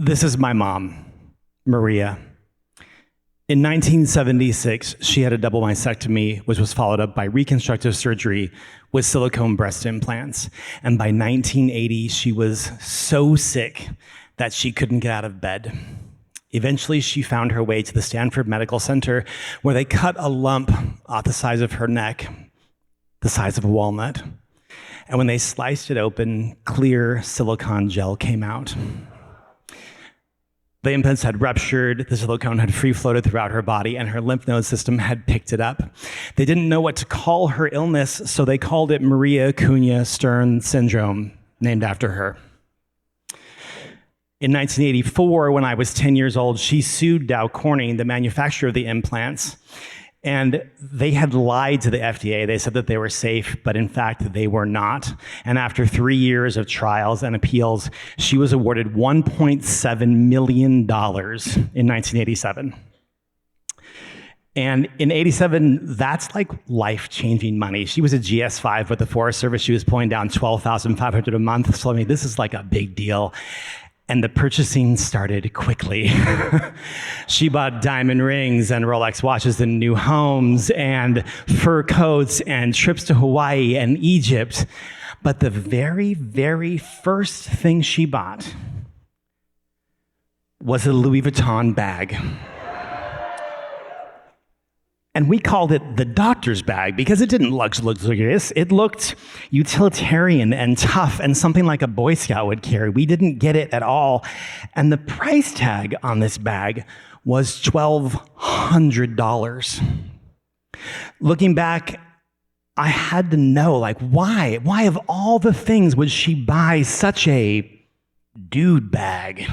This is my mom, Maria. In 1976, she had a double mastectomy, which was followed up by reconstructive surgery with silicone breast implants. And by 1980, she was so sick that she couldn't get out of bed. Eventually, she found her way to the Stanford Medical Center, where they cut a lump off the size of her neck, the size of a walnut. And when they sliced it open, clear silicone gel came out. The implants had ruptured, the silicone had free-floated throughout her body, and her lymph node system had picked it up. They didn't know what to call her illness, so they called it Maria Cunha-Stern syndrome, named after her. In 1984, when I was 10 years old, she sued Dow Corning, the manufacturer of the implants, and they had lied to the FDA. They said that they were safe, but in fact, they were not. And after 3 years of trials and appeals, she was awarded $1.7 million in 1987. And in 87, that's like life-changing money. She was a GS5 with the Forest Service. She was pulling down $12,500 a month. So I mean, this is like a big deal. And the purchasing started quickly. She bought diamond rings and Rolex watches and new homes and fur coats and trips to Hawaii and Egypt. But the very, very first thing she bought was a Louis Vuitton bag. And we called it the doctor's bag because it didn't look luxurious. It looked utilitarian and tough and something like a Boy Scout would carry. We didn't get it at all. And the price tag on this bag was $1,200. Looking back, I had to know, like, why? Why of all the things would she buy such a dude bag?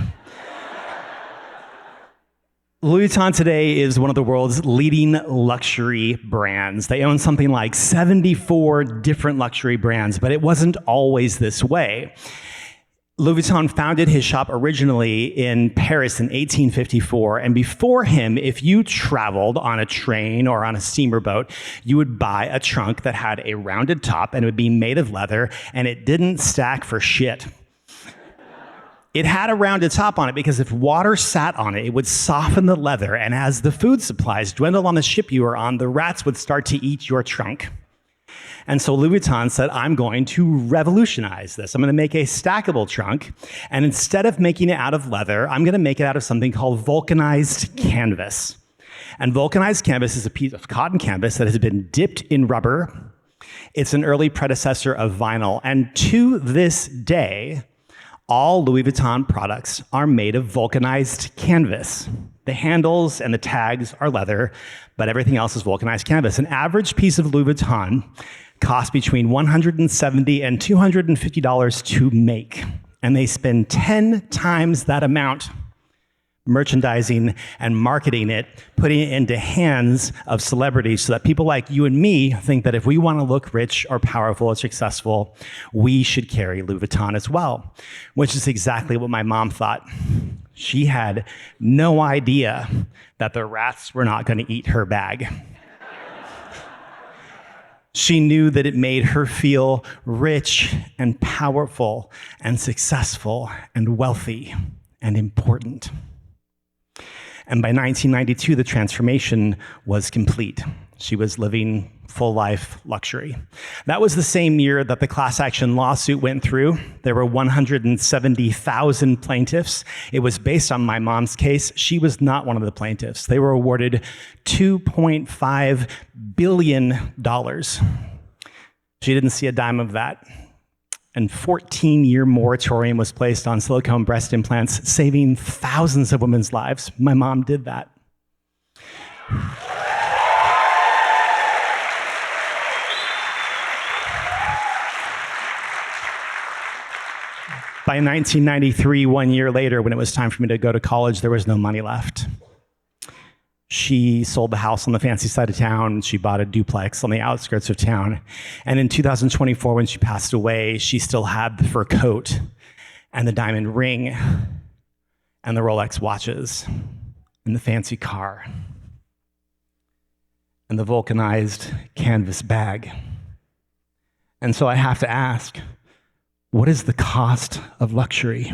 Louis Vuitton today is one of the world's leading luxury brands. They own something like 74 different luxury brands, but it wasn't always this way. Louis Vuitton founded his shop originally in Paris in 1854, and before him, if you traveled on a train or on a steamer boat, you would buy a trunk that had a rounded top and it would be made of leather, and it didn't stack for shit. It had a rounded top on it because if water sat on it, it would soften the leather, and as the food supplies dwindled on the ship you were on, the rats would start to eat your trunk. And so Louis Vuitton said, I'm going to revolutionize this. I'm going to make a stackable trunk, and instead of making it out of leather, I'm going to make it out of something called vulcanized canvas. And vulcanized canvas is a piece of cotton canvas that has been dipped in rubber. It's an early predecessor of vinyl, and to this day, all Louis Vuitton products are made of vulcanized canvas. The handles and the tags are leather, but everything else is vulcanized canvas. An average piece of Louis Vuitton costs between $170 and $250 to make, and they spend 10 times that amount merchandising and marketing it, putting it into hands of celebrities so that people like you and me think that if we want to look rich or powerful or successful, we should carry Louis Vuitton as well, which is exactly what my mom thought. She had no idea that the rats were not going to eat her bag. She knew that it made her feel rich and powerful and successful and wealthy and important. And by 1992, the transformation was complete. She was living full life luxury. That was the same year that the class action lawsuit went through. There were 170,000 plaintiffs. It was based on my mom's case. She was not one of the plaintiffs. They were awarded $2.5 billion. She didn't see a dime of that. And 14-year moratorium was placed on silicone breast implants, saving thousands of women's lives. My mom did that. By 1993, 1 year later, when it was time for me to go to college, there was no money left. She sold the house on the fancy side of town. She bought a duplex on the outskirts of town. And in 2024, when she passed away, she still had the fur coat and the diamond ring and the Rolex watches and the fancy car and the vulcanized canvas bag. And so I have to ask, what is the cost of luxury?